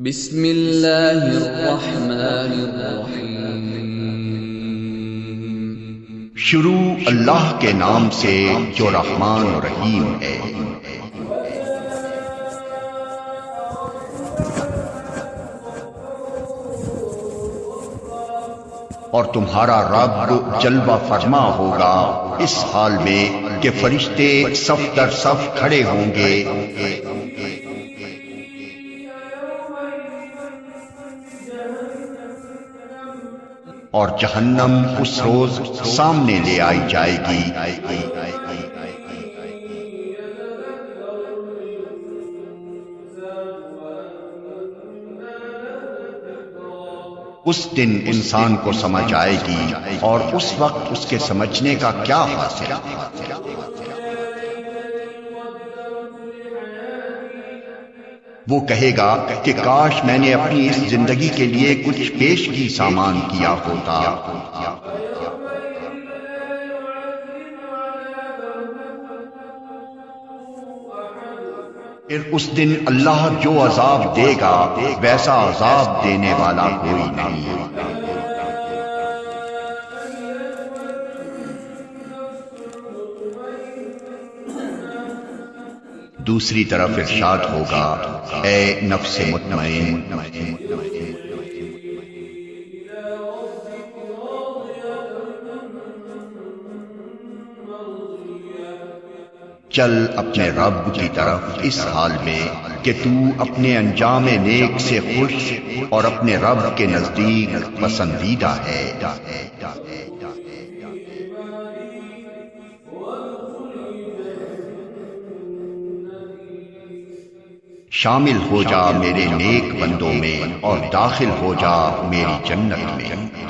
بسم اللہ الرحمن الرحیم۔ شروع اللہ کے نام سے جو رحمان و رحیم ہے۔ اور تمہارا رب جلوہ فرما ہوگا اس حال میں کہ فرشتے صف در صف کھڑے ہوں گے، اور جہنم اس روز سامنے لے آئی جائے گی۔ اس دن انسان کو سمجھ آئے گی، اور اس وقت اس کے سمجھنے کا کیا حاصل۔ وہ کہے گا کہ کاش میں نے اپنی اس زندگی کے لیے کچھ پیش کی سامان کیا ہوتا۔ پھر اس دن اللہ جو عذاب دے گا ویسا عذاب دینے والا کوئی نہیں۔ دوسری طرف ارشاد ہوگا، اے نفس مطمئن، چل اپنے رب کی طرف اس حال میں کہ تو اپنے انجام نیک سے خوش اور اپنے رب کے نزدیک پسندیدہ ہے۔ شامل ہو جا میرے نیک بندوں میں اور داخل ہو جا میری جنت میں۔